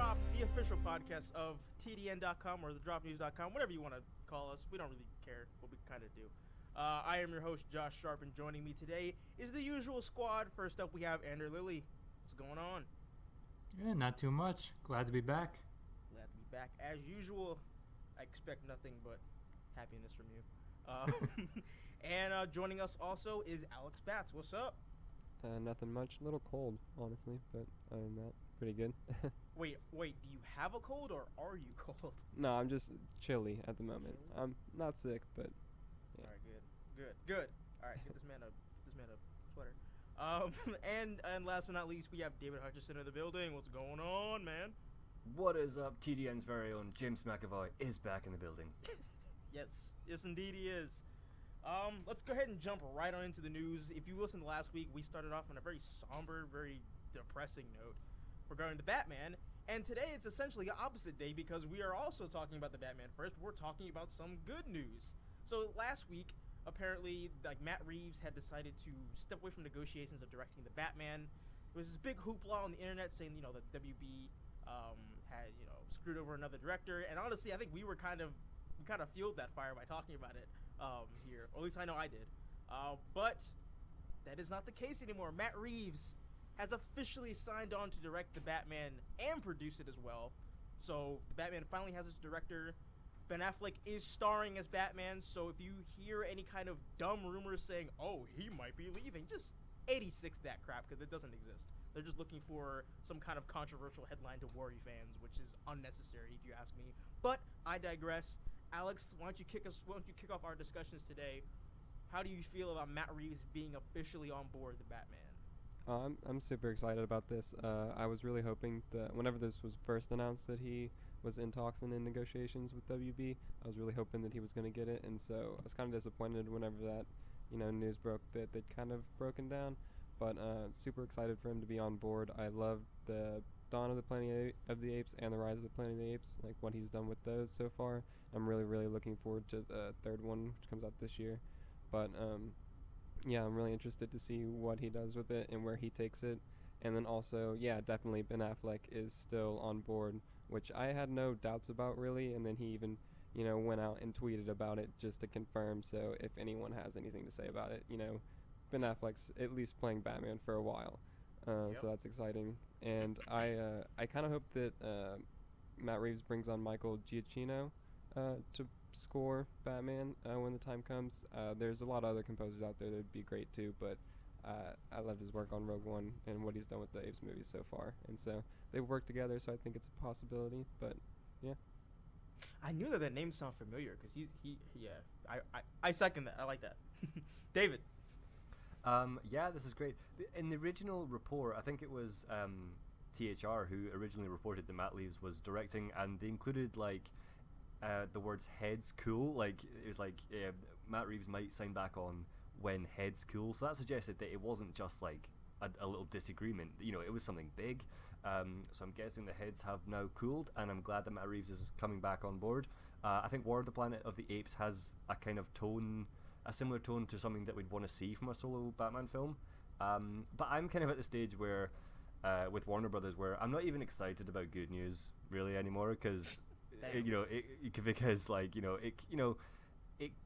Drop, the official podcast of TDN.com or thedropnews.com, whatever you want to call us. We don't really care, but we kind of do. I am your host, Josh Sharp, and joining me today is the usual squad. First up, we have Andrew Lilly. What's going on? Yeah, not too much. Glad to be back. Glad to be back. As usual, I expect nothing but happiness from you. And joining us also is Alex Batts. What's up? Nothing much. A little cold, honestly, but other than that, pretty good. Wait, do you have a cold or are you cold? No, I'm just chilly at the moment. I'm not sick, but yeah. All right, good. All right, get this man a sweater. And last but not least, we have David Hutchison in the building. What's going on, man? What is up? TDN's very own James McAvoy is back in the building. Yes, indeed he is. Let's go ahead and jump right on into the news. If you listened last week, we started off on a very somber, very depressing note regarding the Batman. And today it's essentially the opposite day because we are also talking about the Batman first, but we're talking about some good news. So last week, apparently, Matt Reeves had decided to step away from negotiations of directing the Batman. There was this big hoopla on the internet saying, that WB had, screwed over another director. And honestly, I think we kind of fueled that fire by talking about it here. Or at least I know I did. But that is not the case anymore. Matt Reeves has officially signed on to direct the Batman and produce it as well. So the Batman finally has its director. Ben Affleck is starring as Batman, so if you hear any kind of dumb rumors saying, oh, he might be leaving, just 86 that crap, because it doesn't exist. They're just looking for some kind of controversial headline to worry fans, which is unnecessary if you ask me. But I digress. Alex, why don't you kick off our discussions today? How do you feel about Matt Reeves being officially on board the Batman? I'm super excited about this. I was really hoping that whenever this was first announced that he was in talks and in negotiations with WB, I was really hoping that he was going to get it, and so I was kind of disappointed whenever that, news broke that they'd kind of broken down, but super excited for him to be on board. I loved the Dawn of the Planet of the Apes and the Rise of the Planet of the Apes, like what he's done with those so far. I'm really, really looking forward to the third one, which comes out this year, but yeah, I'm really interested to see what he does with it and where he takes it. And then also, yeah, definitely Ben Affleck is still on board, which I had no doubts about really. And then he even, went out and tweeted about it just to confirm. So if anyone has anything to say about it, Ben Affleck's at least playing Batman for a while. So that's exciting. And I kind of hope that Matt Reeves brings on Michael Giacchino to score Batman when the time comes. There's a lot of other composers out there that would be great too, but I loved his work on Rogue One and what he's done with the Apes movies so far, and so they've worked together, so I think it's a possibility. But yeah, I knew that name sounded familiar because I second that. I like that. David. Yeah, this is great. In the original report, I think it was THR who originally reported that Matt Reeves was directing, and they included the words "heads cool." It was Matt Reeves might sign back on when heads cool. So that suggested that it wasn't just a little disagreement. It was something big. So I'm guessing the heads have now cooled, and I'm glad that Matt Reeves is coming back on board. I think War of the Planet of the Apes has a kind of tone, a similar tone to something that we'd want to see from a solo Batman film. But I'm kind of at the stage where, with Warner Brothers, where I'm not even excited about good news really anymore, because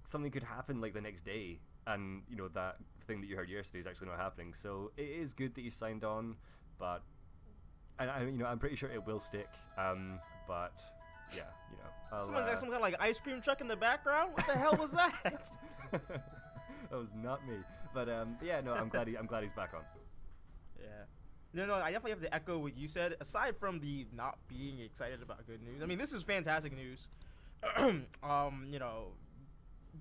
something could happen the next day, and that thing that you heard yesterday is actually not happening. So it is good that you signed on, but I'm pretty sure it will stick. But yeah, someone got some kind of ice cream truck in the background. What the hell was that? That was not me. But yeah, no, I'm glad he's back on. Yeah. No, I definitely have to echo what you said. Aside from the not being excited about good news, I mean, this is fantastic news.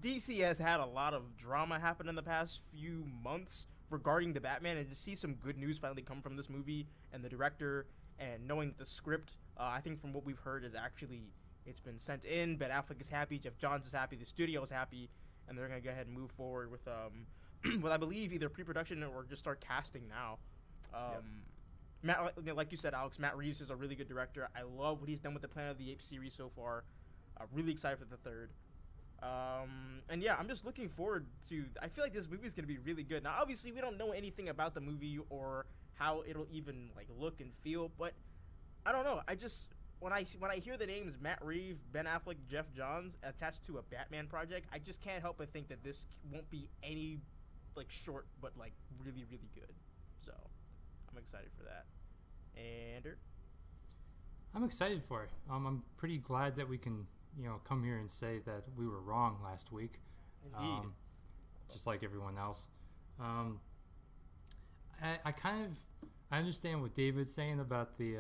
DC has had a lot of drama happen in the past few months regarding the Batman, and to see some good news finally come from this movie and the director, and knowing that the script, I think from what we've heard, is actually, it's been sent in. Ben Affleck is happy, Jeff Johns is happy, the studio is happy, and they're going to go ahead and move forward with, I believe, either pre-production or just start casting now. Matt, like you said, Alex, Matt Reeves is a really good director. I love what he's done with the Planet of the Apes series so far. Really excited for the third. And yeah, I'm just looking forward to, I feel like this movie is going to be really good. Now, obviously, we don't know anything about the movie or how it'll even, like, look and feel, but I don't know. I just when I hear the names Matt Reeves, Ben Affleck, Jeff Johns attached to a Batman project, I just can't help but think that this won't be any like short, but like really really good. So I'm excited for that. And I'm excited for it. I'm pretty glad that we can, come here and say that we were wrong last week. Indeed. Just like everyone else. I understand what David's saying about the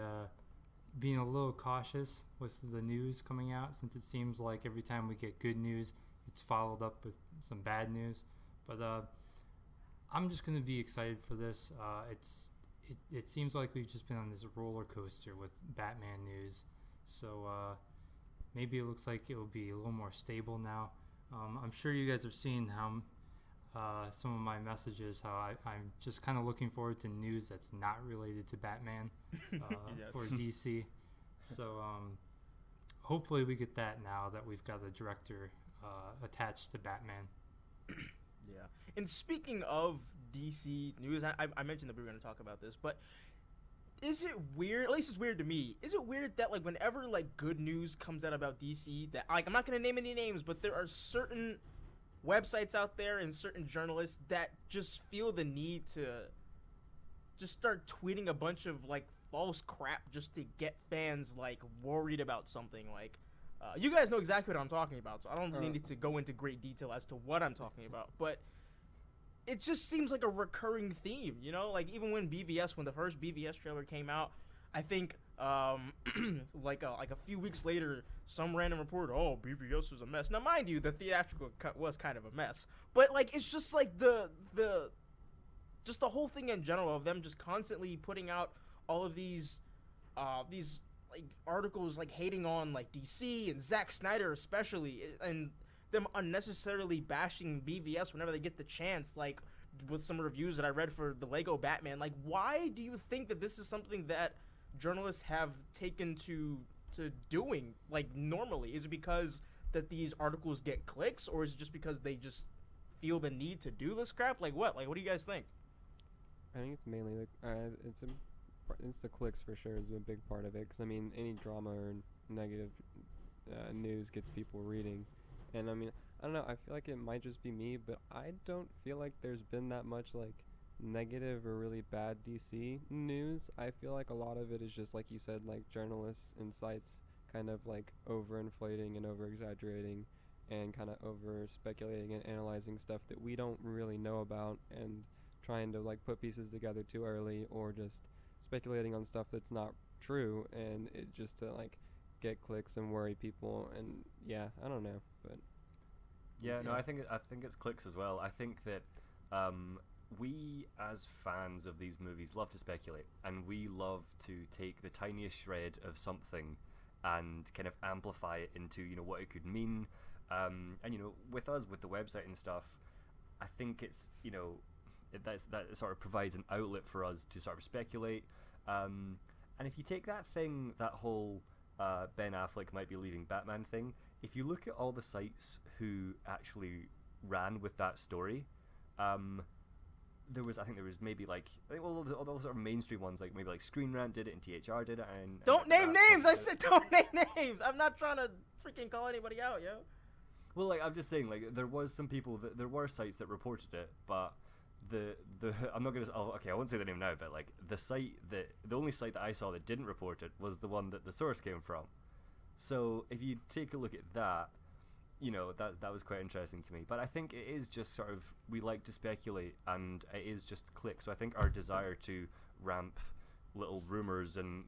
being a little cautious with the news coming out, since it seems like every time we get good news, it's followed up with some bad news. But I'm just going to be excited for this. It seems like we've just been on this roller coaster with Batman news. So maybe it looks like it will be a little more stable now. I'm sure you guys have seen how some of my messages, how I'm just kind of looking forward to news that's not related to Batman Yes. or DC. So hopefully we get that now that we've got a director attached to Batman. Yeah. And speaking of DC news, I mentioned that we were going to talk about this, but is it weird, at least it's weird to me, is it weird that like whenever like good news comes out about DC, that like I'm not going to name any names, but there are certain websites out there and certain journalists that just feel the need to just start tweeting a bunch of like false crap just to get fans like worried about something. Like you guys know exactly what I'm talking about, so I don't really need to go into great detail as to what I'm talking about, but it just seems like a recurring theme, like even when the first BVS trailer came out, I think like a few weeks later, some random reporter, BVS was a mess. Now, mind you, the theatrical cut was kind of a mess, but like it's just like the whole thing in general of them just constantly putting out all of these like articles like hating on like DC and Zack Snyder especially, and them unnecessarily bashing BVS whenever they get the chance, like with some reviews that I read for the Lego Batman. Like, why do you think that this is something that journalists have taken to doing like normally? Is it because that these articles get clicks, or is it just because they just feel the need to do this crap? Like what do you guys think? I think it's mainly it's the clicks for sure is a big part of it, because I mean any drama or negative news gets people reading. And I mean, I don't know, I feel like it might just be me, but I don't feel like there's been that much like negative or really bad DC news. I feel like a lot of it is just, like you said, like journalists and sites kind of like overinflating and over exaggerating and kind of over speculating and analyzing stuff that we don't really know about, and trying to like put pieces together too early, or just speculating on stuff that's not true, and it just to like get clicks and worry people. And yeah, I don't know, but I think it's clicks as well. I think that we as fans of these movies love to speculate, and we love to take the tiniest shred of something and kind of amplify it into what it could mean. And with us, with the website and stuff, I think it's that sort of provides an outlet for us to sort of speculate. And if you take that whole Ben Affleck might be leaving Batman thing, if you look at all the sites who actually ran with that story, there was maybe like all the sort of mainstream ones, like maybe like Screen Rant did it and THR did it, and don't name names. I said don't name names. I'm not trying to freaking call anybody out, yo. Well, like I'm just saying, like there was some people there were sites that reported it, but the I'm not gonna I won't say the name now, but like the only site that I saw that didn't report it was the one that the source came from. So if you take a look at that, that was quite interesting to me. But I think it is just sort of, we like to speculate, and it is just clicks. So I think our desire to ramp little rumors and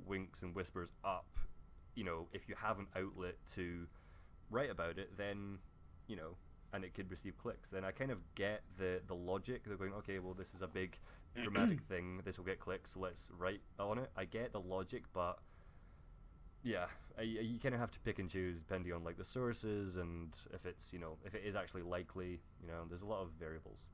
winks and whispers up, if you have an outlet to write about it, then and it could receive clicks, then I kind of get the logic. They're going, okay, well, this is a big dramatic thing, this will get clicks, so let's write on it. I get the logic, but yeah, you kind of have to pick and choose depending on like the sources, and if it's if it is actually likely. There's a lot of variables.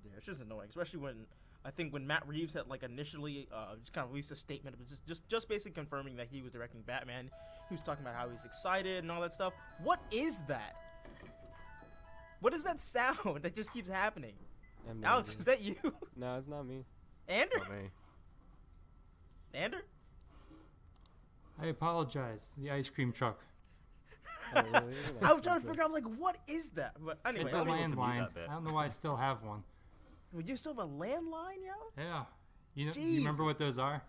Yeah, it's just annoying, especially when Matt Reeves had like initially just kind of released a statement, it was just basically confirming that he was directing Batman. He was talking about how he's excited and all that stuff. What is that? What is that sound that just keeps happening? Alex, is that you? No, it's not me. Ander? Not me. Ander? I apologize. The ice cream truck. Oh, really? I was trying to figure out, I was like, what is that? But anyway, It's a I'm able to meet landline. that bit. I don't know why I still have one. Well, you still have a landline, yo? Yeah. You remember what those are?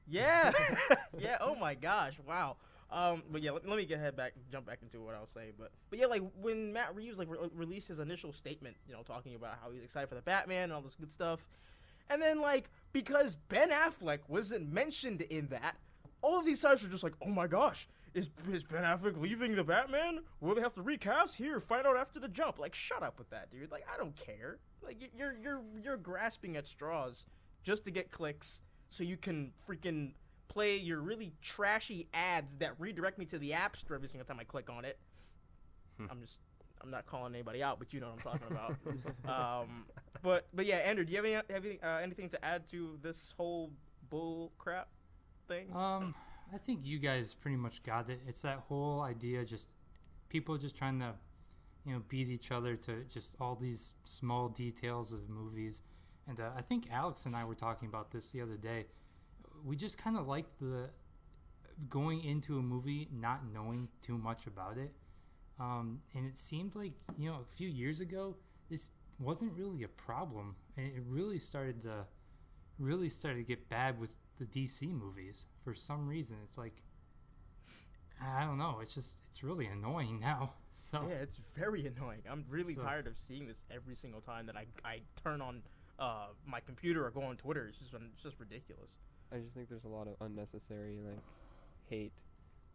Yeah. Yeah. Oh my gosh. Wow. But yeah, let me jump back into what I was saying. But yeah, like when Matt Reeves like released his initial statement, talking about how he's excited for the Batman and all this good stuff, and then like because Ben Affleck wasn't mentioned in that, all of these sites were just like, oh my gosh, is Ben Affleck leaving the Batman? Will they have to recast? Here, find out after the jump. Like, shut up with that, dude. Like, I don't care. Like, you're grasping at straws just to get clicks so you can freaking play your really trashy ads that redirect me to the App Store every single time I click on it. I'm not calling anybody out, but you know what I'm talking about. But yeah, Andrew, do you have anything to add to this whole bull crap thing? I think you guys pretty much got it. It's that whole idea, just people just trying to, beat each other to just all these small details of movies. And I think Alex and I were talking about this the other day. We just kind of like the going into a movie not knowing too much about it. And it seemed like, a few years ago, this wasn't really a problem. And it really started to get bad with the DC movies for some reason. It's like, I don't know. It's really annoying now. So yeah, it's very annoying. I'm really tired of seeing this every single time that I turn on my computer or go on Twitter. It's just ridiculous. I just think there's a lot of unnecessary hate.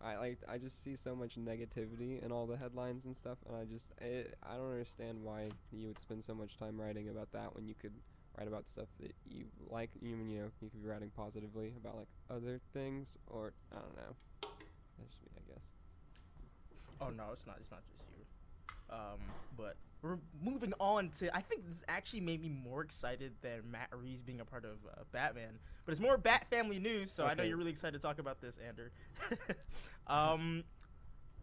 I just see so much negativity in all the headlines and stuff, and I don't understand why you would spend so much time writing about that when you could write about stuff that you like. You could be writing positively about like other things, or I don't know. That's just me, I guess. Oh no, it's not just you. But we're moving on to. I think this actually made me more excited than Matt Reeves being a part of Batman. But it's more Bat Family news, so I know Okay. you're really excited to talk about this, Andrew.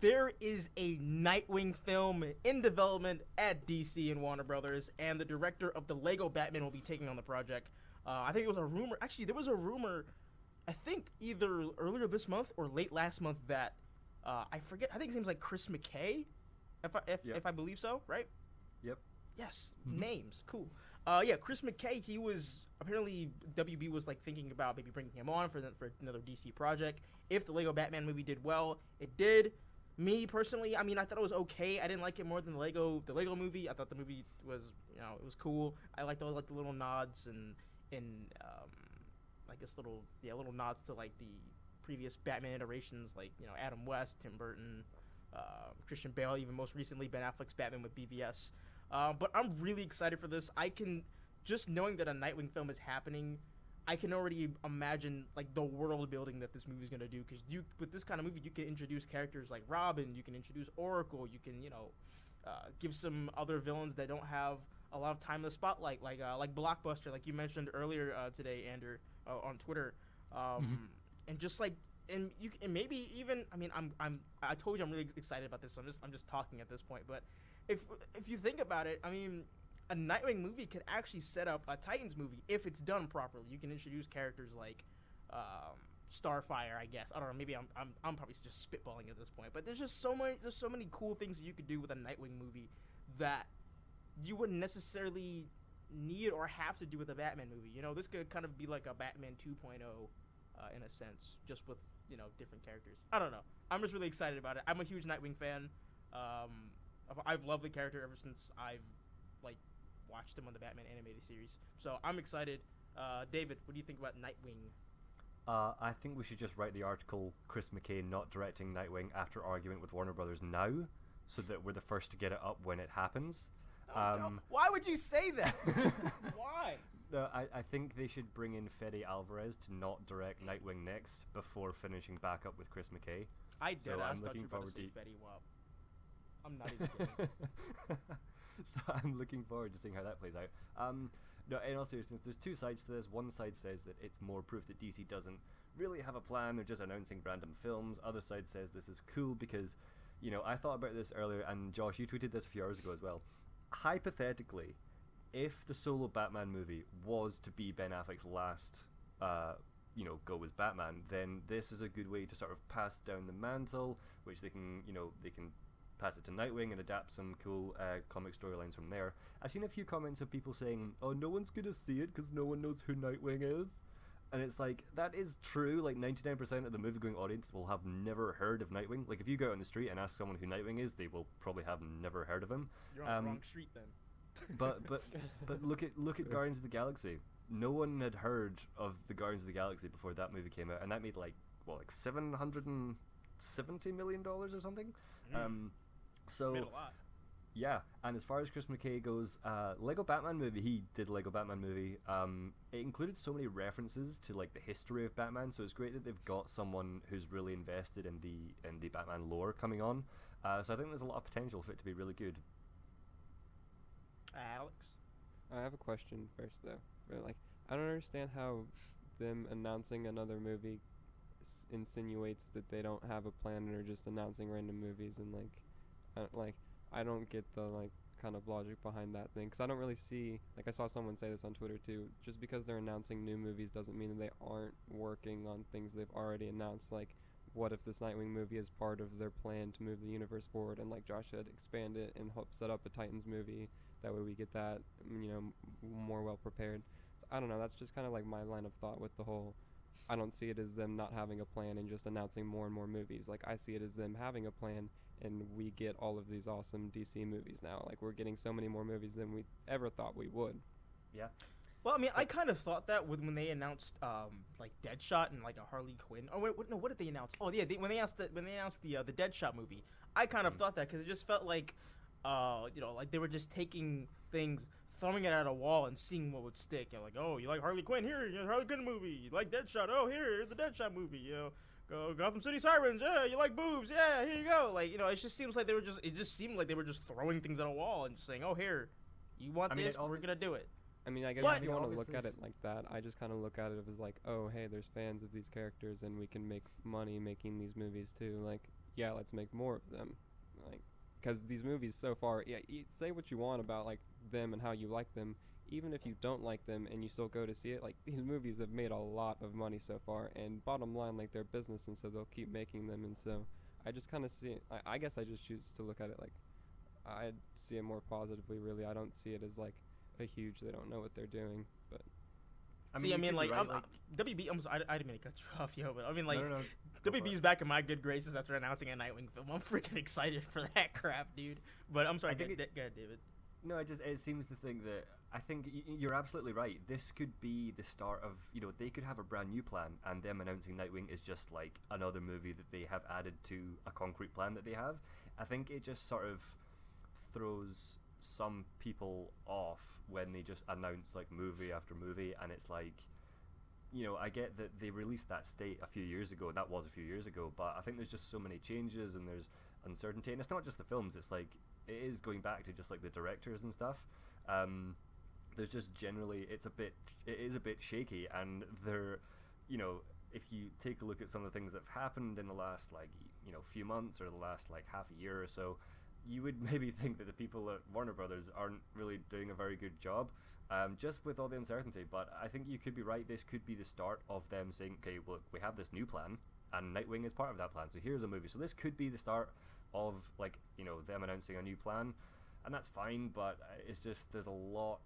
There is a Nightwing film in development at DC and Warner Brothers, and the director of the Lego Batman will be taking on the project. I think it was a rumor. Actually, there was a rumor, I think either earlier this month or late last month that I forget. I think his name's like Chris McKay, if I believe so, right? Yep. Yes, Mhm. names, cool. Yeah, Chris McKay. He was apparently WB was like thinking about maybe bringing him on for another DC project if the Lego Batman movie did well. It did. Me personally, I mean, I thought it was okay. I didn't like it more than the Lego movie. I thought the movie was, it was cool. I liked all like the little nods and I guess little nods to like the previous Batman iterations, like Adam West, Tim Burton, Christian Bale, even most recently Ben Affleck's Batman with BVS. But I'm really excited for this. I can just knowing that a Nightwing film is happening. I can already imagine like the world building that this movie is gonna do, because with this kind of movie you can introduce characters like Robin, you can introduce Oracle, you can give some other villains that don't have a lot of time in the spotlight, like Blockbuster, like you mentioned earlier today, Andrew, on Twitter, and just like and maybe even I told you I'm really excited about this, so I'm just talking at this point, but if you think about it, I mean, a Nightwing movie could actually set up a Titans movie if it's done properly. You can introduce characters like Starfire, I guess. I don't know. Maybe I'm probably just spitballing at this point, but there's so many cool things that you could do with a Nightwing movie that you wouldn't necessarily need or have to do with a Batman movie. This could kind of be like a Batman 2.0 in a sense, just with different characters. I don't know. I'm just really excited about it. I'm a huge Nightwing fan. I've loved the character ever since I've watched him on the Batman animated series. So I'm excited. David, what do you think about Nightwing? I think we should just write the article Chris McKay not directing Nightwing after argument with Warner Brothers now, so that we're the first to get it up when it happens. No. Why would you say that? Why? No, I think they should bring in Fede Alvarez to not direct Nightwing next before finishing back up with Chris McKay. I did. So I I'm thought you looking were about to forward say to- Fetty Wap. I'm not even kidding. So I'm looking forward to seeing how that plays out. No, in all seriousness, there's two sides to this. One side says that it's more proof that DC doesn't really have a plan, they're just announcing random films. Other side says this is cool because, I thought about this earlier, and Josh, you tweeted this a few hours ago as well. Hypothetically, if the solo Batman movie was to be Ben Affleck's last go as Batman, then this is a good way to sort of pass down the mantle, which they can pass it to Nightwing and adapt some cool comic storylines from there. I've seen a few comments of people saying, oh, no one's gonna see it because no one knows who Nightwing is. And it's like, that is true. Like 99% of the movie-going audience will have never heard of Nightwing. Like if you go out on the street and ask someone who Nightwing is, they will probably have never heard of him. You're on the wrong street then. but look at Guardians of the Galaxy. No one had heard of the Guardians of the Galaxy before that movie came out, and that made like $770 million or something. So Made a lot. yeah, and as far as Chris McKay goes, Lego Batman movie, he did Lego Batman movie. It included so many references to like the history of Batman, so it's great that they've got someone who's really invested in the Batman lore coming on. So I think there's a lot of potential for it to be really good. Alex? I have a question first, though. Like, I don't understand how them announcing another movie insinuates that they don't have a plan and are just announcing random movies, and I don't get the kind of logic behind that thing, because I don't really see, I saw someone say this on Twitter too, just because they're announcing new movies doesn't mean that they aren't working on things they've already announced. Like, what if this Nightwing movie is part of their plan to move the universe forward, and like Josh said, expand it and help set up a Titans movie? That way we get that, more well prepared. So I don't know, that's just kind of like my line of thought with the whole, I don't see it as them not having a plan and just announcing more and more movies. Like, I see it as them having a plan, and we get all of these awesome DC movies now. Like, we're getting so many more movies than we ever thought we would. Yeah. Well, I mean, I kind of thought that when they announced Deadshot and like a Harley Quinn. Oh wait, no, what did they announce? Oh yeah, when they announced the Deadshot movie, I kind of thought that because it just felt like, like they were just taking things, throwing it at a wall and seeing what would stick. Like, oh, you like Harley Quinn? Here, Harley Quinn movie. You like Deadshot? Oh, here's a Deadshot movie. Go Gotham City Sirens. Yeah, you like boobs? Yeah, here you go. Like, it just seems like it just seemed like they were just throwing things at a wall and just saying, oh, here, you want this? We're gonna do it. I mean, I guess if you want to look at it like that, I just kind of look at it as like, oh, hey, there's fans of these characters, and we can make money making these movies too. Like, yeah, let's make more of them. Like, because these movies so far, yeah, say what you want about like them and how you like them. Even if you don't like them and you still go to see it, like, these movies have made a lot of money so far, and bottom line, like, they're business, and so they'll keep making them. And so I just kind of see it, I guess I just choose to look at it like, I see it more positively, really. I don't see it as like a huge, they don't know what they're doing. But I mean, WB, I didn't mean to cut you off, but I mean, like, no, WB's back in my good graces after announcing a Nightwing film. I'm freaking excited for that crap, dude. But I'm sorry, go ahead, David. No, it seems to think that, I think you're absolutely right. This could be the start of, they could have a brand new plan, and them announcing Nightwing is just like another movie that they have added to a concrete plan that they have. I think it just sort of throws some people off when they just announce like movie after movie, and it's like, I get that they released that state a few years ago, and that was a few years ago, but I think there's just so many changes and there's uncertainty, and it's not just the films, it's like, it is going back to just like the directors and stuff. There's just generally, it is a bit shaky, and they're, if you take a look at some of the things that have happened in the last few months or the last like half a year or so, you would maybe think that the people at Warner Brothers aren't really doing a very good job, just with all the uncertainty. But I think you could be right. This could be the start of them saying, okay, look, we have this new plan, and Nightwing is part of that plan, so here's a movie. So this could be the start of them announcing a new plan, and that's fine, but it's just, there's a lot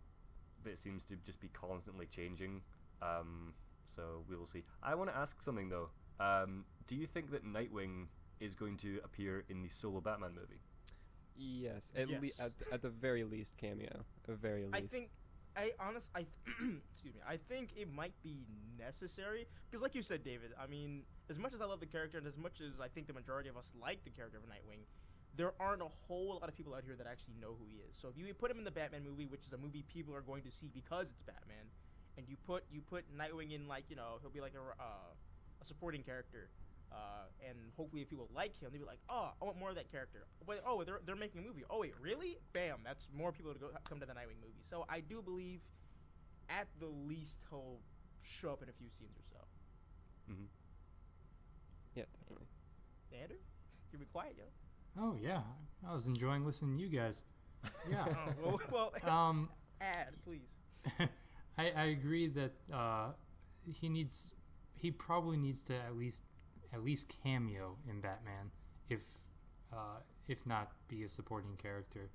that seems to just be constantly changing, so we will see. I want to ask something though. Do you think that Nightwing is going to appear in the solo Batman movie? Yes, at the very least cameo, very least. Excuse me. I think it might be necessary because, like you said, David. I mean, as much as I love the character and as much as I think the majority of us like the character of Nightwing, there aren't a whole lot of people out here that actually know who he is. So if you put him in the Batman movie, which is a movie people are going to see because it's Batman, and you put Nightwing in, he'll be like a supporting character. And hopefully if people like him, they'll be like, oh, I want more of that character. Wait, oh, they're making a movie. Oh, wait, really? Bam, that's more people to come to the Nightwing movie. So I do believe at the least he'll show up in a few scenes or so. Mm-hmm. Yeah, definitely. Andrew? You be quiet, yo. Oh, yeah. I was enjoying listening to you guys. Yeah. well, add, please. I agree that he needs he probably needs to at least cameo in Batman, if not be a supporting character.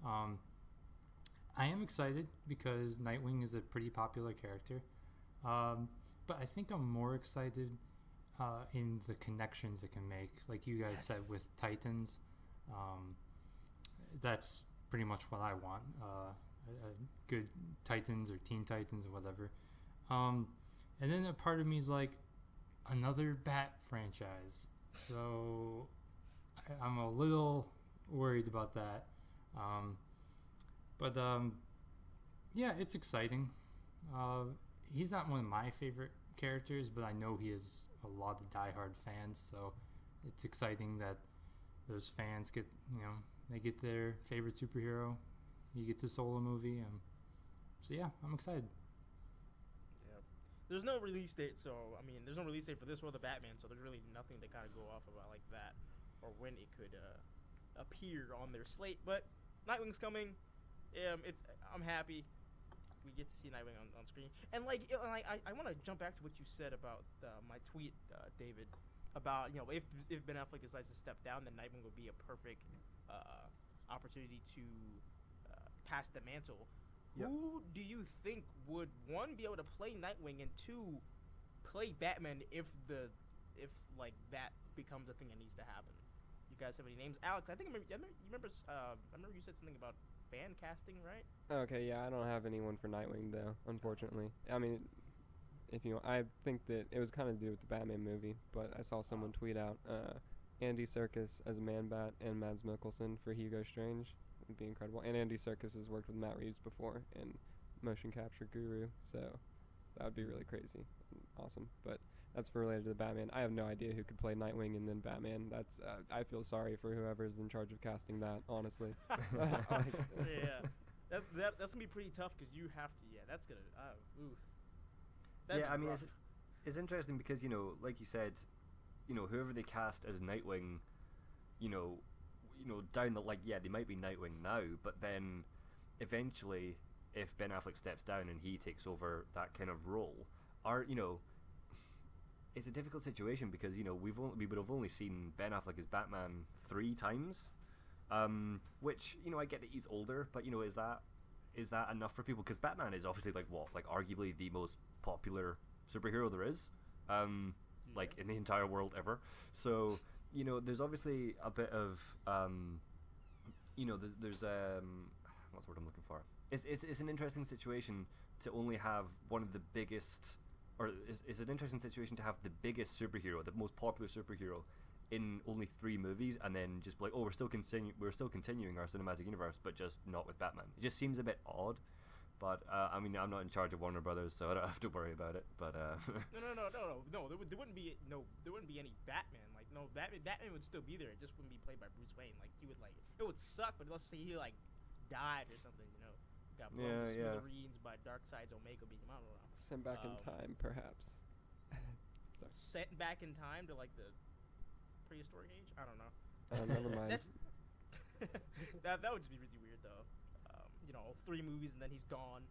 I am excited because Nightwing is a pretty popular character, but I think I'm more excited in the connections it can make, like you guys said with Titans. That's pretty much what I want, a good Titans or Teen Titans or whatever. And then a part of me is like, another Bat franchise, so I'm a little worried about that. But yeah, it's exciting. He's not one of my favorite characters, but I know he has a lot of diehard fans, so it's exciting that those fans get, they get their favorite superhero. He gets a solo movie, so yeah, I'm excited. Yeah, there's no release date, so I mean, there's no release date for this or the Batman, so there's really nothing to kind of go off about like that, or when it could appear on their slate. But Nightwing's coming. I'm happy we get to see Nightwing on screen. And I want to jump back to what you said about my tweet, David, about if Ben Affleck decides to step down, then Nightwing would be a perfect opportunity to pass the mantle. Yep. Who do you think would, one, be able to play Nightwing, and two, play Batman if that becomes a thing that needs to happen? You guys have any names? Alex, I remember you said something about fan casting, right? Okay, yeah, I don't have anyone for Nightwing though, unfortunately. I mean, I think that it was kind of to do with the Batman movie, but I saw someone tweet out Andy Serkis as Man-Bat and Mads Mikkelsen for Hugo Strange. Would be incredible. And Andy Serkis has worked with Matt Reeves before in Motion Capture Guru, so that would be really crazy and awesome. But that's related to the Batman. I have no idea who could play Nightwing and then Batman. That's I feel sorry for whoever's in charge of casting that, honestly. Yeah, that's gonna be pretty tough because you have to. Yeah, that's gonna. Oof. That'd Yeah, I mean, rough. it's interesting because like you said, whoever they cast as Nightwing, down the they might be Nightwing now, but then eventually, if Ben Affleck steps down and he takes over that kind of role, it's a difficult situation because we would have only seen Ben Affleck as Batman 3 times, which I get that he's older, but is that enough for people? Because Batman is obviously arguably the most popular superhero there is, in the entire world ever. So there's obviously a bit of there's what's the word I'm looking for? It's an interesting situation to only have one of the biggest. Or is an interesting situation to have the biggest superhero, the most popular superhero, in only 3 movies, and then just be like, oh, we're still continuing our cinematic universe, but just not with Batman. It just seems a bit odd. But I mean, I'm not in charge of Warner Brothers, so I don't have to worry about it. But No. There wouldn't be any Batman. Batman would still be there. It just wouldn't be played by Bruce Wayne. It would suck. But let's say he died or something. Got blown to smithereens by Darkseid's Omega beam. I don't know. Sent back in time, perhaps. Sent back in time to the prehistoric age. I don't know. Never mind. that would just be really weird though. 3 movies and then he's gone.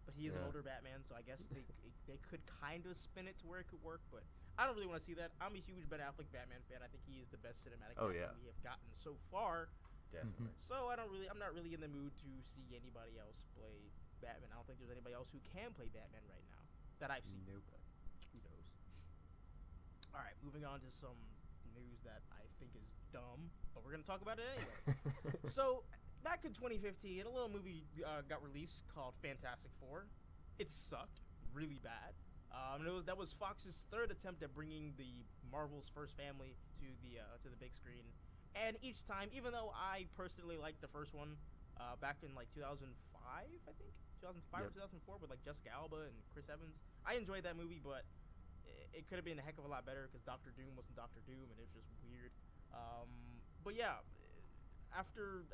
But he is an older Batman, so I guess they could kind of spin it to where it could work. But I don't really want to see that. I'm a huge Ben Affleck Batman fan. I think he is the best cinematic Batman we have gotten so far. definitely. So I'm not really in the mood to see anybody else play Batman. I don't think there's anybody else who can play Batman right now that I've seen. Nope. Who knows? All right, moving on to some news that I think is dumb, but we're gonna talk about it anyway. So back in 2015, a little movie got released called Fantastic Four. It sucked really bad. That was Fox's 3rd attempt at bringing the Marvel's first family to the big screen. And each time, even though I personally liked the first one back in 2005, I think 2005 or 2004 with Jessica Alba and Chris Evans, I enjoyed that movie, but it could have been a heck of a lot better because Doctor Doom wasn't Doctor Doom, and it was just weird. But yeah, after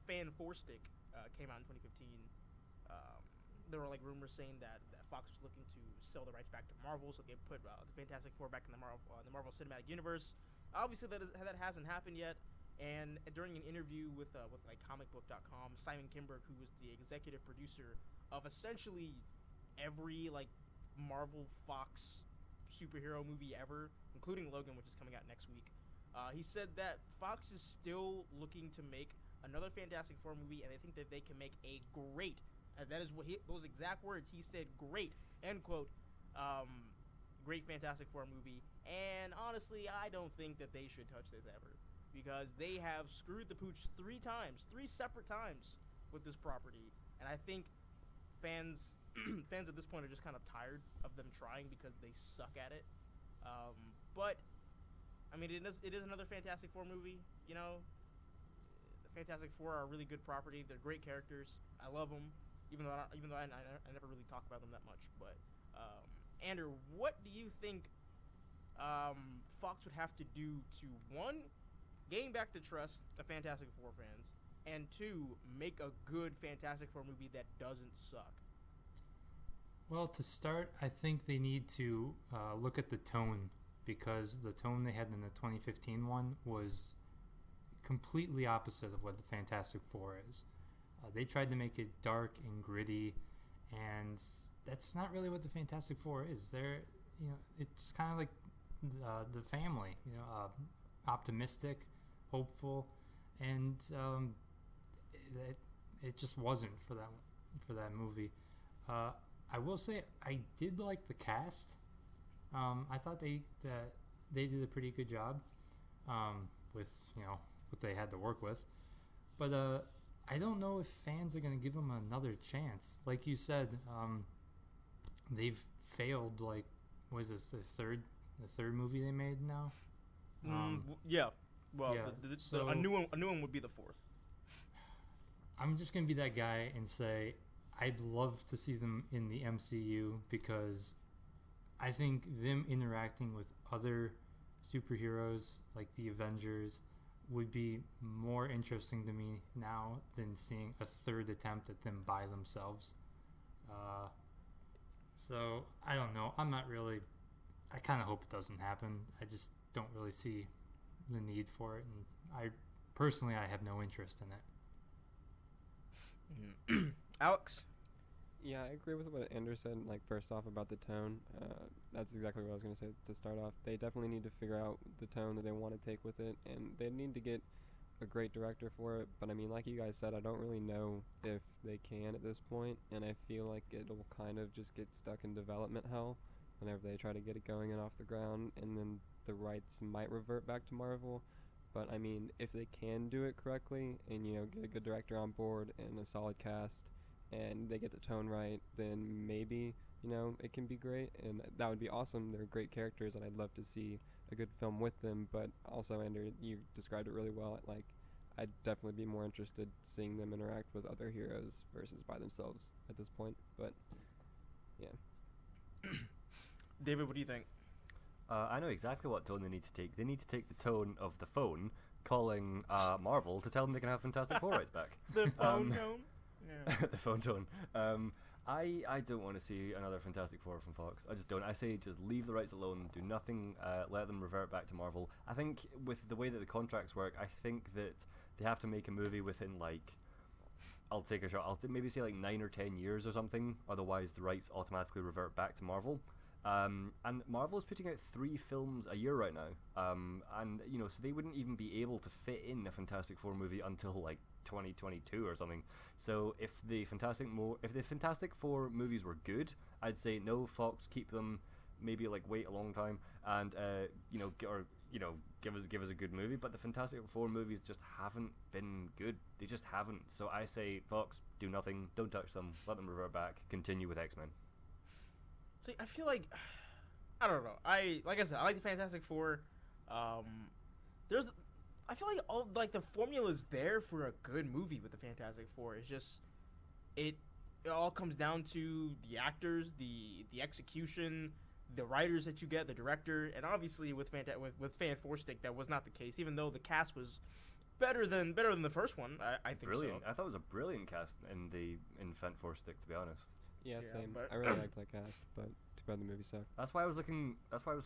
Fan 4 Stick came out in 2015, there were rumors saying that Fox was looking to sell the rights back to Marvel, so they put the Fantastic Four back in the Marvel Cinematic Universe. Obviously, that hasn't happened yet. And during an interview with comicbook.com, Simon Kinberg, who was the executive producer of essentially every Marvel Fox superhero movie ever, including Logan, which is coming out next week. He said that Fox is still looking to make another Fantastic Four movie, and they think that they can make a great, and that is what those exact words he said, great, end quote, great Fantastic Four movie. And honestly, I don't think that they should touch this ever, because they have screwed the pooch 3 separate times with this property, and I think fans at this point are just kind of tired of them trying because they suck at it. But I mean, it is another Fantastic Four movie. You know, the Fantastic Four are a really good property. They're great characters. I love them, even though I never really talk about them that much. But Andrew, what do you think Fox would have to do to, 1, gain back the trust of Fantastic Four fans, and 2, make a good Fantastic Four movie that doesn't suck? Well, to start, I think they need to look at the tone, because the tone they had in the 2015 one was completely opposite of what the Fantastic Four is. They tried to make it dark and gritty, and that's not really what the Fantastic Four is. They're, it's kind of like the family, optimistic, hopeful, and it just wasn't for that movie. I will say I did like the cast. I thought they did a pretty good job with what they had to work with, but I don't know if fans are going to give them another chance. Like you said, they've failed. Like, what is this, the third movie they made now? Yeah. Well, yeah. a new one would be the 4th. I'm just gonna be that guy and say I'd love to see them in the MCU, because I think them interacting with other superheroes like the Avengers would be more interesting to me now than seeing a 3rd attempt at them by themselves. So I don't know. I kind of hope it doesn't happen. I just don't really see the need for it, and I have no interest in it. Alex? Yeah, I agree with what Andrew said. Like, first off, about the tone, that's exactly what I was going to say to start off. They definitely need to figure out the tone that they want to take with it, and they need to get a great director for it. But I mean, like you guys said, I don't really know if they can at this point, and I feel like it'll kind of just get stuck in development hell whenever they try to get it going and off the ground, and then the rights might revert back to Marvel. But I mean, if they can do it correctly and get a good director on board and a solid cast, and they get the tone right, then maybe it can be great, and that would be awesome. They're great characters, and I'd love to see a good film with them. But also, Andrew, you described it really well. Like, I'd definitely be more interested seeing them interact with other heroes versus by themselves at this point. But yeah. David, what do you think? I know exactly what tone they need to take. They need to take the tone of the phone calling Marvel to tell them they can have Fantastic Four rights back. The phone tone? Yeah. The phone tone. I don't want to see another Fantastic Four from Fox. I just don't. I say just leave the rights alone, do nothing, let them revert back to Marvel. I think with the way that the contracts work, I think that they have to make a movie within, like, I'll take a shot, maybe say like 9 or 10 years or something, otherwise the rights automatically revert back to Marvel. And Marvel is putting out 3 films a year right now, and so they wouldn't even be able to fit in a Fantastic Four movie until like 2022 or something. So if the Fantastic Four movies were good, I'd say no, Fox, keep them. Maybe like wait a long time and give us a good movie. But the Fantastic Four movies just haven't been good. They just haven't. So I say, Fox, do nothing, don't touch them, let them revert back, continue with X-Men. See, I feel like, I don't know. Like I said, I like the Fantastic Four. I feel like all the formula's there for a good movie with the Fantastic Four. It's just it all comes down to the actors, the execution, the writers that you get, the director, and obviously with Fan Four Stick that was not the case. Even though the cast was better than the first one, I think. Brilliant. So. I thought it was a brilliant cast in Fan Four Stick, to be honest. Yeah, Yeah, same. but I really liked that cast, but too bad the movie sucked. That's why I was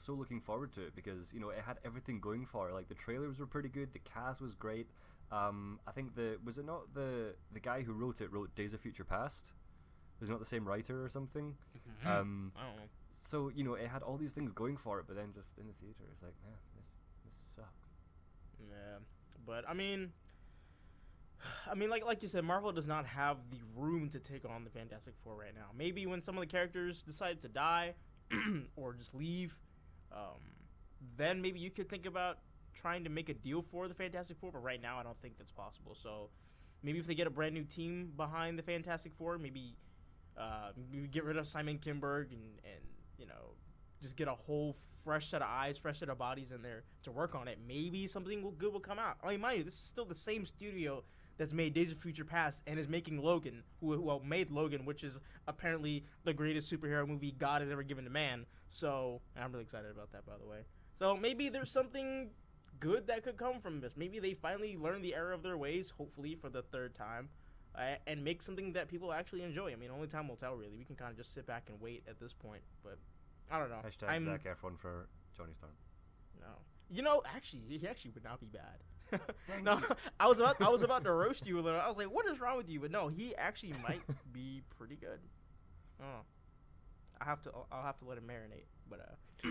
so looking forward to it, because it had everything going for it. Like, the trailers were pretty good, the cast was great. I think was it not the guy who wrote Days of Future Past? who's not the same writer or something. I don't know. So it had all these things going for it, but then just in the theater, it's like, man, this sucks. Yeah, but I mean, like you said, Marvel does not have the room to take on the Fantastic Four right now. Maybe when some of the characters decide to die or just leave, then maybe you could think about trying to make a deal for the Fantastic Four. But right now, I don't think that's possible. So maybe if they get a brand new team behind the Fantastic Four, maybe get rid of Simon Kinberg and just get a whole fresh set of eyes, fresh set of bodies in there to work on it. Maybe something good will come out. I mean, mind you, this is still the same studio that's made Days of Future Past and is making Logan, who made Logan, which is apparently the greatest superhero movie God has ever given to man. So I'm really excited about that, by the way. So maybe there's something good that could come from this. Maybe they finally learn the error of their ways, hopefully for the third time, and make something that people actually enjoy. I mean, only time will tell, really. We can kind of just sit back and wait at this point, but I don't know. Hashtag Zac Efron for Johnny Storm. No. Actually, he actually would not be bad. No, I was about to roast you a little. I was like, what is wrong with you? But no, he actually might be pretty good. Oh. I'll have to let him marinate. But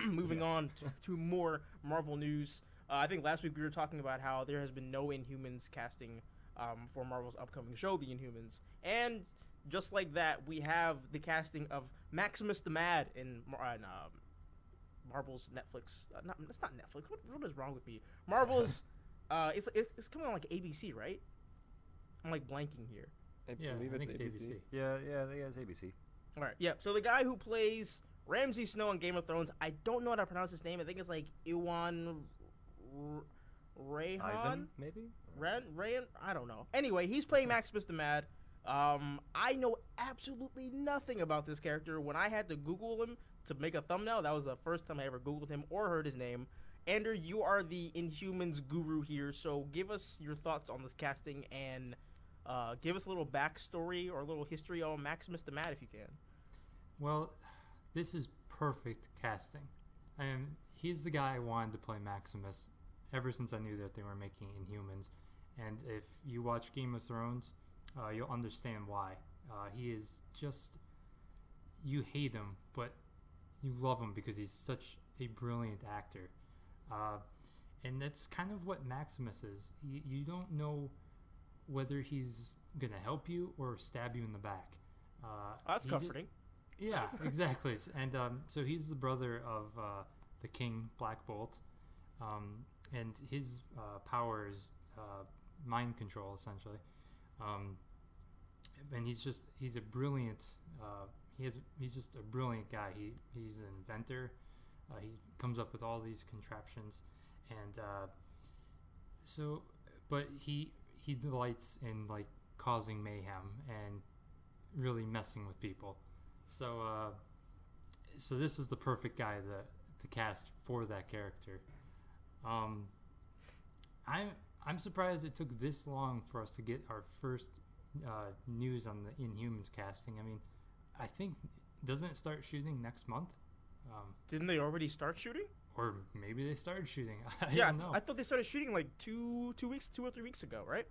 moving on to more Marvel news. I think last week we were talking about how there has been no Inhumans casting for Marvel's upcoming show, The Inhumans. And just like that, we have the casting of Maximus the Mad in Marvel's Netflix. It's not Netflix. What is wrong with me? Marvel's. It's coming on like ABC, right? I'm like blanking here. I believe it's ABC. Yeah, it's ABC. All right, yeah. So the guy who plays Ramsay Snow on Game of Thrones, I don't know how to pronounce his name. I think it's like Iwan Rheon? Ivan, maybe? Rheon? I don't know. Anyway, he's playing Maximus the Mad. I know absolutely nothing about this character. When I had to Google him to make a thumbnail, that was the first time I ever Googled him or heard his name. Andrew, you are the Inhumans guru here, so give us your thoughts on this casting and give us a little backstory or a little history on Maximus the Mad if you can. Well, this is perfect casting. He's the guy I wanted to play Maximus ever since I knew that they were making Inhumans. And if you watch Game of Thrones, you'll understand why. He is just... You hate him, but you love him because he's such a brilliant actor. And that's kind of what Maximus is. You don't know whether he's going to help you or stab you in the back. That's comforting. Yeah, exactly. And so he's the brother of the King, Black Bolt. And his power is mind control, essentially. And he's a brilliant... he's just a brilliant guy. He's an inventor. He comes up with all these contraptions, and but he delights in like causing mayhem and really messing with people. So this is the perfect guy to cast for that character. I'm surprised it took this long for us to get our first news on the Inhumans casting. I mean, I think doesn't it start shooting next month? Didn't they already start shooting? Or maybe they started shooting. I Yeah, don't know. I thought they started shooting like 2 or 3 weeks ago, right?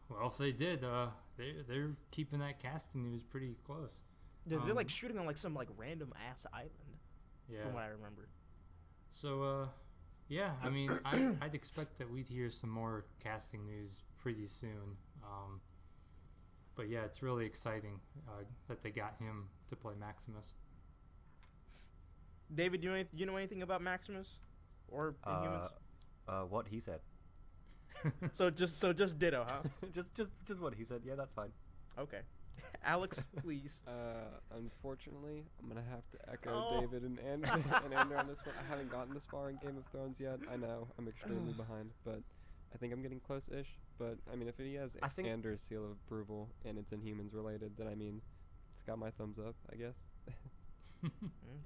Well, if they did, they're keeping that casting news pretty close. Yeah, they're like shooting on like some like random ass island. Yeah. From what I remember. So, yeah, I mean, I'd expect that we'd hear some more casting news pretty soon. But yeah, it's really exciting that they got him to play Maximus. David, do you know anything about Maximus or Inhumans? What he said. So just ditto, huh? just what he said. Yeah, that's fine. Okay. Alex, please. Unfortunately, I'm gonna have to echo David and Andrew on this one. I haven't gotten this far in Game of Thrones yet. I know I'm extremely behind, but I think I'm getting close-ish. But I mean, if he has Andrew's seal of approval and it's Inhumans related, then I mean, it's got my thumbs up, I guess.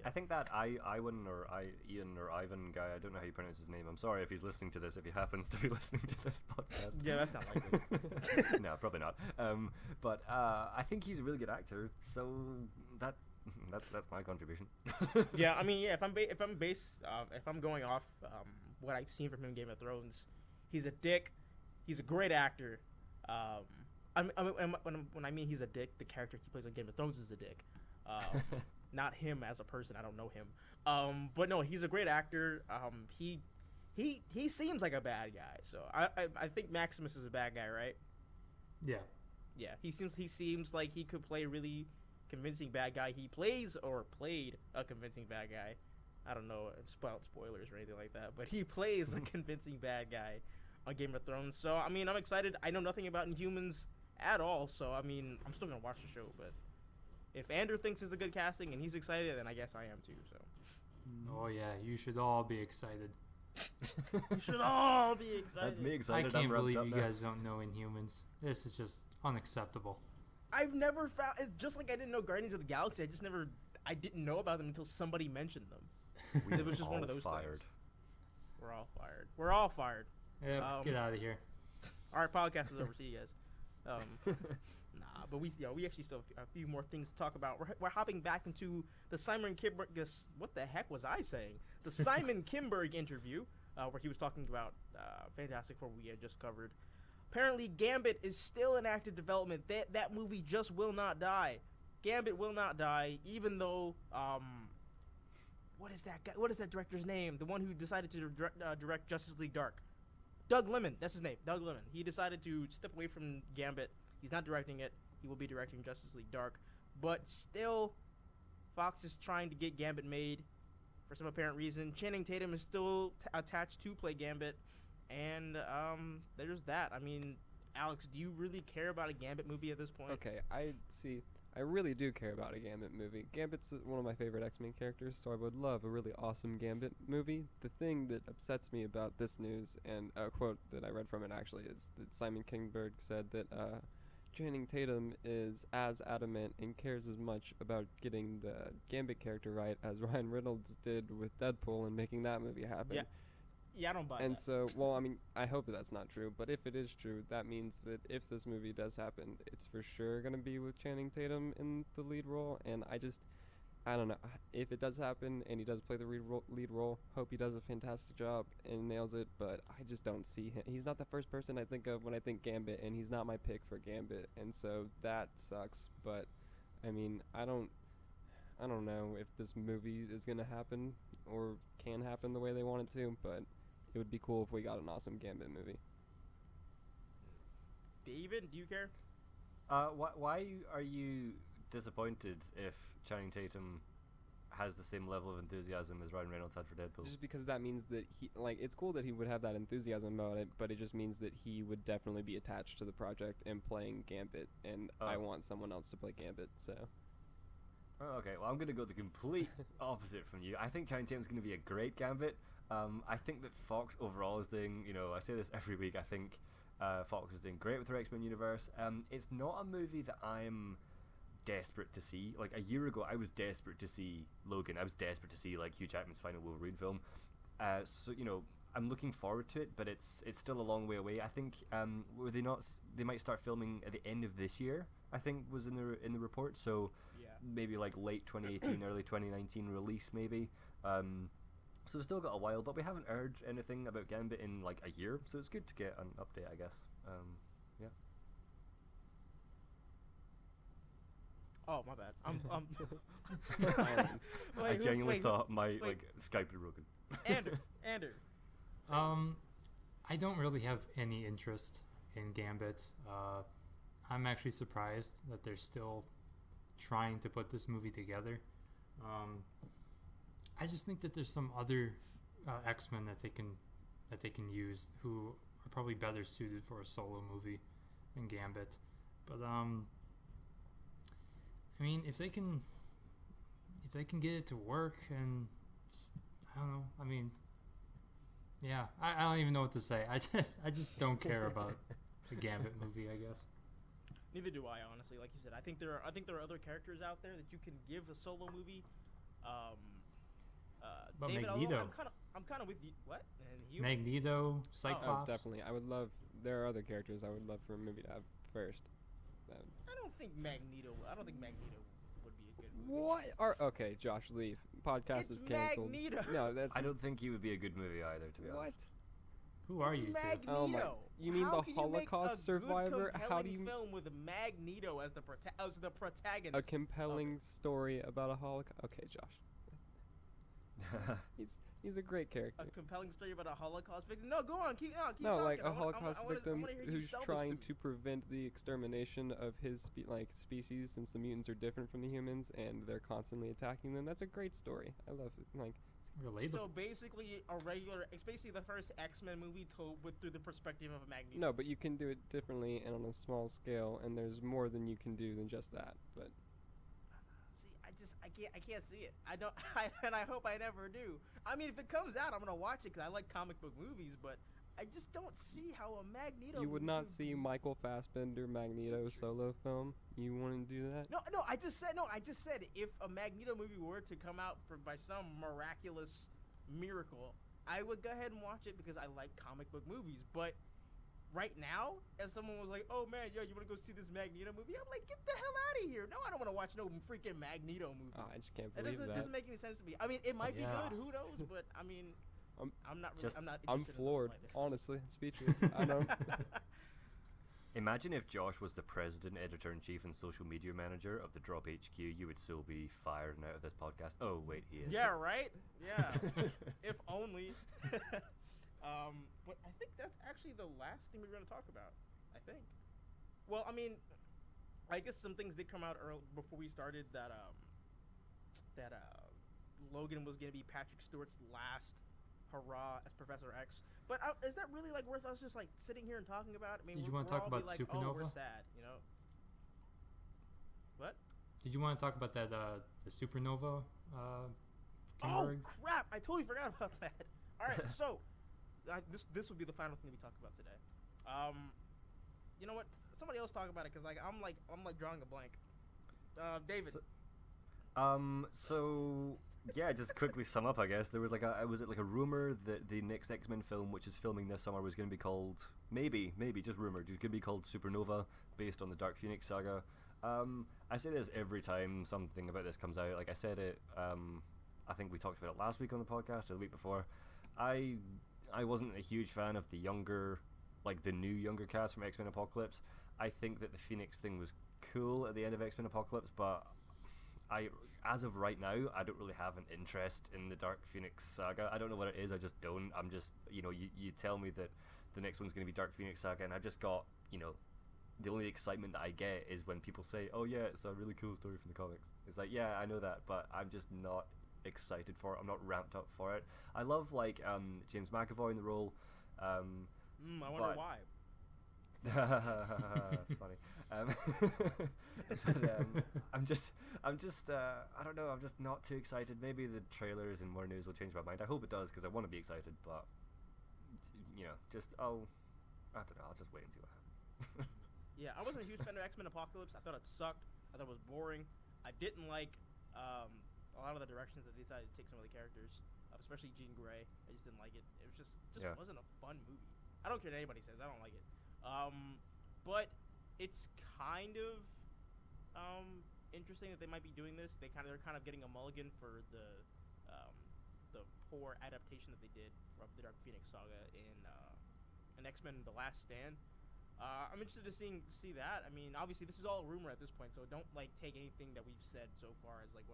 I think that Iwan or Ian or Ivan guy, I don't know how you pronounce his name. I'm sorry if he's listening to this, if he happens to be listening to this podcast. Yeah, that's not likely. No, probably not. But I think he's a really good actor, so that's my contribution. Yeah, I mean, yeah, if I'm going off what I've seen from him in Game of Thrones, he's a dick. He's a great actor. When I mean he's a dick, the character he plays on Game of Thrones is a dick. Not him as a person. I don't know him. But no, he's a great actor. He seems like a bad guy. So I think Maximus is a bad guy, right? Yeah. Yeah, he seems like he could play a really convincing bad guy. He played a convincing bad guy. I don't know about spoilers or anything like that, but he plays a convincing bad guy on Game of Thrones. So I mean, I'm excited. I know nothing about Inhumans at all, so I mean, I'm still gonna watch the show. But if Andrew thinks it's a good casting and he's excited, then I guess I am too. So. Oh yeah, you should all be excited. You should all be excited. That's me I excited. can't I'm believe rubbed you up now. guys don't know Inhumans. This is just unacceptable. I've never found. It's just like I didn't know Guardians of the Galaxy. I didn't know about them until somebody mentioned them. It was just one of those fired. things. We're all fired. We're all fired. Yeah, get out of here. Our podcast is over. See you guys. But we actually still have a few more things to talk about. We're hopping back into the Simon Kinberg. What the heck was I saying? The Simon Kinberg interview, where he was talking about Fantastic Four we had just covered. Apparently, Gambit is still in active development. That movie just will not die. Gambit will not die, even though what is that guy? What is that director's name? The one who decided to direct Justice League Dark. Doug Liman. That's his name. Doug Liman. He decided to step away from Gambit. He's not directing it. He will be directing Justice League Dark. But still, Fox is trying to get Gambit made for some apparent reason. Channing Tatum is still attached to play Gambit. And there's that. I mean, Alex, do you really care about a Gambit movie at this point? Okay, I really do care about a Gambit movie. Gambit's one of my favorite X-Men characters, so I would love a really awesome Gambit movie. The thing that upsets me about this news, and a quote that I read from it actually, is that Simon Kinberg said that Channing Tatum is as adamant and cares as much about getting the Gambit character right as Ryan Reynolds did with Deadpool and making that movie happen. Yeah, I don't buy and that. so, well, I mean, I hope that's not true, but if it is true, that means that if this movie does happen, it's for sure going to be with Channing Tatum in the lead role, and I don't know, if it does happen and he does play the lead role, hope he does a fantastic job and nails it, but I just don't see him. He's not the first person I think of when I think Gambit, and he's not my pick for Gambit, and so that sucks, but, I mean, I don't know if this movie is going to happen or can happen the way they want it to, but it would be cool if we got an awesome Gambit movie. David, do you care? Why are you disappointed if Channing Tatum has the same level of enthusiasm as Ryan Reynolds had for Deadpool? Just because that means that it's cool that he would have that enthusiasm about it, but it just means that he would definitely be attached to the project and playing Gambit, and I want someone else to play Gambit, so. Oh, okay, well, I'm going to go the complete opposite from you. I think Channing Tatum's going to be a great Gambit. I think that Fox overall is doing, I say this every week, I think Fox is doing great with their X-Men universe. It's not a movie that I'm desperate to see. Like, a year ago, I was desperate to see Logan. I was desperate to see, Hugh Jackman's final Wolverine film. So, I'm looking forward to it, but it's still a long way away. I think, they might start filming at the end of this year, I think was in the report, so Yeah. maybe late 2018, early 2019 release, maybe. So we've still got a while, but we haven't heard anything about Gambit in a year, so it's good to get an update, I guess. Yeah. Oh, my bad. I'm Silence. I genuinely thought my Skype had broken. Andrew. I don't really have any interest in Gambit. I'm actually surprised that they're still trying to put this movie together. I just think that there's some other X-Men that they can use who are probably better suited for a solo movie than Gambit. But I mean, if they can get it to work, and just, I don't know. I mean, yeah, I don't even know what to say. I just don't care about the Gambit movie, I guess. Neither do I, honestly. Like you said, I think there are other characters out there that you can give a solo movie. But David, Magneto. I'm kind of with you. What? Magneto, Oh, Cyclops. definitely. There are other characters I would love for a movie to have first. I don't think Magneto would be a good movie. Okay, Josh, leave. Podcast It's is canceled. Magneto. No, that's I don't think he would be a good movie either, to be honest. Who are you two? Magneto. Oh my- you mean How the can you make Holocaust a survivor? Good, How do you- film with Magneto as the protagonist? A compelling story about a Holocaust. Okay, Josh. He's a great character. A compelling story about a Holocaust victim. No, go on, keep No, talking. like I a wanna- Holocaust I wanna- victim I wanna hear you who's sell this trying me. to prevent the extermination of his species, since the mutants are different from the humans and they're constantly attacking them. That's a great story. I love it. Like, Relatable. So basically, it's basically the first X-Men movie told through the perspective of a Magneto. no, but you can do it differently and on a small scale, and there's more than you can do than just that. But See, I can't see it. I don't, and I hope I never do. I mean, if it comes out, I'm gonna watch it because I like comic book movies, but I just don't see how a Magneto. you would movie not see be- Michael Fassbender Magneto Interesting. solo film. You wouldn't do that? No, I just said if a Magneto movie were to come out by some miraculous miracle, I would go ahead and watch it because I like comic book movies. But right now, if someone was like, "Oh man, yo, you want to go see this Magneto movie?" I'm like, "Get the hell out of here! No, I don't want to watch no freaking Magneto movie." Oh, I just can't It believe doesn't that. just make any sense to me. I mean, it might be Yeah. good. Who knows? But I mean, I'm not. Really, just- I'm not. I'm interested in the floored, slightest. honestly, speechless. I know. Imagine if Josh was the president, editor-in-chief, and social media manager of the Drop HQ. You would still be fired out of this podcast. Oh wait, he is. Yeah, right. Yeah. If only. But I think that's actually the last thing we're going to talk about. I think. Well, I mean, I guess some things did come out early before we started that Logan was going to be Patrick Stewart's last hurrah as Professor X. But is that really like worth us just like sitting here and talking about? I mean, Did you we're- wanna we're talk all be about like, Oh, we're Supernova? sad, you know. What? Did you want to talk about that the supernova? Oh Kinberg? crap! I totally forgot about that. All right, so this would be the final thing we talk about today. You know what? Somebody else talk about it because I'm drawing a blank. David. So yeah, just quickly sum up. I guess there was like a rumor that the next X-Men film, which is filming this summer, was going to be called maybe just rumored. It could be called Supernova, based on the Dark Phoenix saga. I say this every time something about this comes out. Like I said it. I think we talked about it last week on the podcast or the week before. I wasn't a huge fan of the new younger cast from X-Men Apocalypse. I think that the Phoenix thing was cool at the end of X-Men Apocalypse, but as of right now, I don't really have an interest in the Dark Phoenix saga. I don't know what it is. I just don't. I'm just, you tell me that the next one's going to be Dark Phoenix saga, and I've just got, the only excitement that I get is when people say, "Oh yeah, it's a really cool story from the comics." It's like, yeah, I know that, but I'm just not excited for it. I'm not ramped up for it. I love James McAvoy in the role. I wonder but- why. Funny. But I'm just I don't know, I'm just not too excited. Maybe the trailers and more news will change my mind. I hope it does because I want to be excited, but I don't know, I'll just wait and see what happens. Yeah, I wasn't a huge fan of X-Men Apocalypse. I thought it sucked. I thought it was boring. I didn't like a lot of the directions that they decided to take some of the characters, especially Jean Grey. I just didn't like it. It was just Yeah. wasn't a fun movie. I don't care what anybody says. I don't like it. But it's kind of interesting that they might be doing this. They're kind of getting a mulligan for the poor adaptation that they did of the Dark Phoenix saga in X-Men: The Last Stand. I'm interested to see that. I mean, obviously this is all a rumor at this point, so don't take anything that we've said so far as 100%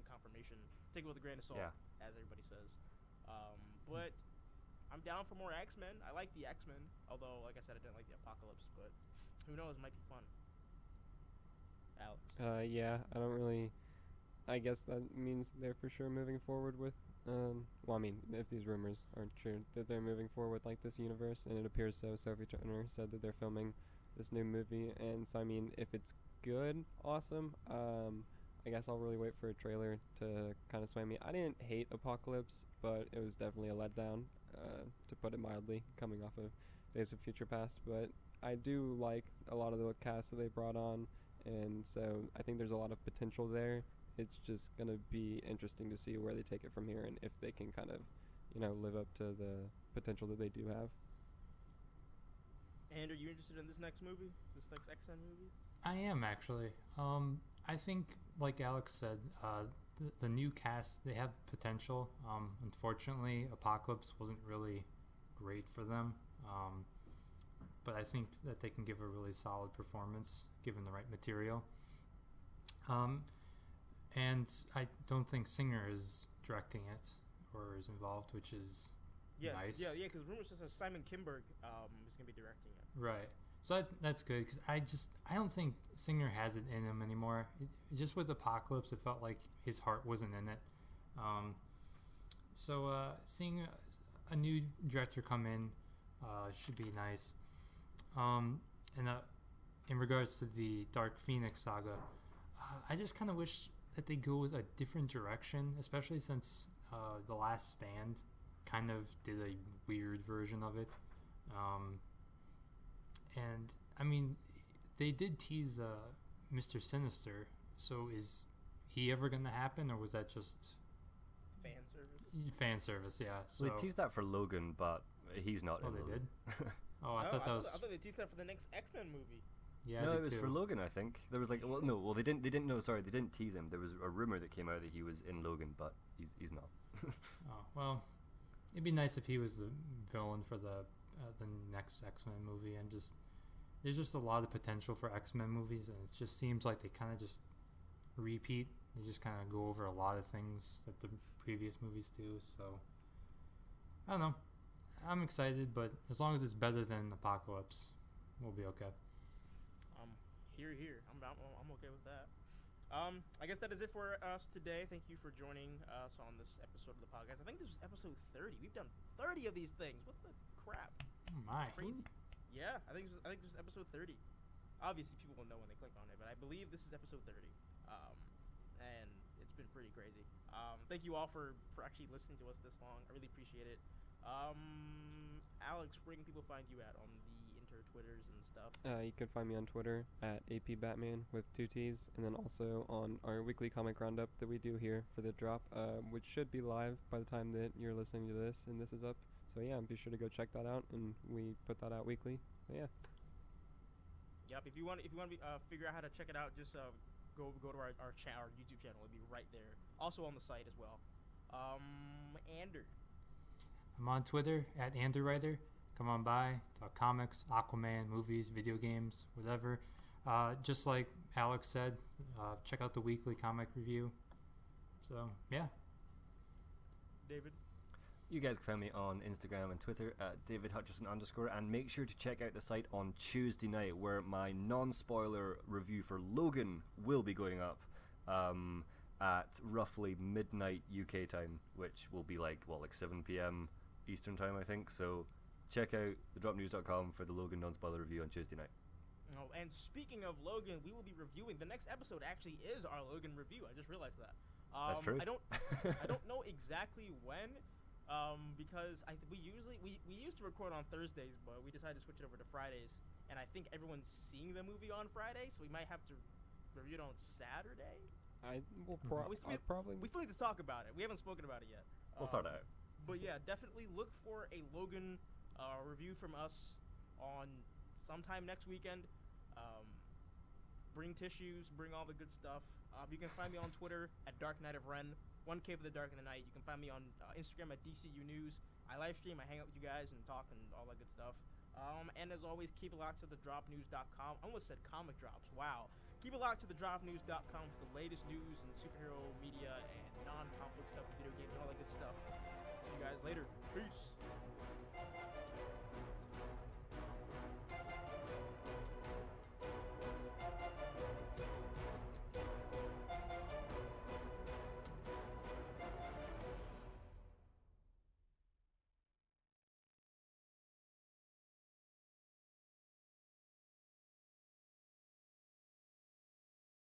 confirmation. Take it with a grain of salt, Yeah. as everybody says. But I'm down for more X-Men. I like the X-Men, although, like I said, I didn't like the Apocalypse. But who knows? It might be fun. Alex. Yeah, I don't really. I guess that means they're for sure moving forward with. Well, I mean, if these rumors aren't true, that they're moving forward with this universe, and it appears so. Sophie Turner said that they're filming this new movie, and so I mean, if it's good, awesome. I guess I'll really wait for a trailer to kind of sway me. I didn't hate Apocalypse, but it was definitely a letdown, to put it mildly, coming off of Days of Future Past. But I do like a lot of the cast that they brought on, and so I think there's a lot of potential there. It's just going to be interesting to see where they take it from here and if they can kind of, live up to the potential that they do have. And are you interested in this next movie? This next X-Men movie? I am actually. I think, like Alex said, the new cast, they have potential. Unfortunately, Apocalypse wasn't really great for them. But I think that they can give a really solid performance given the right material. And I don't think Singer is directing it or is involved, which is nice. Yeah, because rumors says Simon Kinberg is going to be directing it. Right. So that's good, because I don't think Singer has it in him anymore. Just with Apocalypse, it felt like his heart wasn't in it. So seeing a new director come in should be nice. And in regards to the Dark Phoenix saga, I just kind of wish that they go with a different direction, especially since The Last Stand kind of did a weird version of it. And I mean, they did tease Mr. Sinister, so is he ever going to happen, or was that just Fan service? Fan service, yeah. So Well, they teased that for Logan, but he's not. Oh, in they Logan. did. Oh, I thought that was. I thought they teased that for the next X-Men movie. Yeah, No, I it did was too. for Logan, I think. There was like, well, no, well, they didn't know. Sorry, they didn't tease him. There was a rumor that came out that he was in Logan, but he's not. Oh, well, it'd be nice if he was the villain for the next X-Men movie, and just there's just a lot of potential for X-Men movies, and it just seems like they kind of just repeat. They just kind of go over a lot of things that the previous movies do. So I don't know. I'm excited, but as long as it's better than Apocalypse, we'll be okay. Here. I'm okay with that. I guess that is it for us today. Thank you for joining us on this episode of the podcast. I think this was episode 30. We've done 30 of these things. What the crap? Oh my. Crazy. Yeah, I think this is episode 30. Obviously, people will know when they click on it, but I believe this is episode 30. And it's been pretty crazy. Thank you all for actually listening to us this long. I really appreciate it. Alex, where can people find you at on the Twitters and stuff? You can find me on Twitter at APBatman with 2 T's, and then also on our weekly comic roundup that we do here for the drop, which should be live by the time that you're listening to this and this is up. So yeah, be sure to go check that out, and we put that out weekly. But yeah. Yep. If you want to figure out how to check it out, just go to our YouTube channel. It'll be right there. Also on the site as well. Ander. I'm on Twitter at AnderWriter. Come on by, talk comics, Aquaman, movies, video games, whatever. Just like Alex said, check out the weekly comic review. So, yeah. David? You guys can find me on Instagram and Twitter at DavidHutchison_, and make sure to check out the site on Tuesday night, where my non-spoiler review for Logan will be going up at roughly midnight UK time, which will be like 7 p.m. Eastern time, I think. So check out thedropnews.com for the Logan non-spoiler review on Tuesday night. Oh, and speaking of Logan, we will be reviewing the next episode. Actually, is our Logan review. I just realized that. That's true. I don't know exactly when, because we used to record on Thursdays, but we decided to switch it over to Fridays. And I think everyone's seeing the movie on Friday, so we might have to review it on Saturday. We still need to talk about it. We haven't spoken about it yet. We'll sort it out. But yeah, definitely look for a Logan review from us on sometime next weekend. Bring tissues, bring all the good stuff. You can find me on Twitter at Dark Knight of Ren, 1K for the Dark in the Night. You can find me on Instagram at DCU News. I live stream, I hang out with you guys and talk and all that good stuff. And as always, keep it locked to thedropnews.com. I almost said comic drops. Wow. Keep it locked to thedropnews.com for the latest news and superhero media and non-comic book stuff, video games, and all that good stuff. See you guys later. Peace.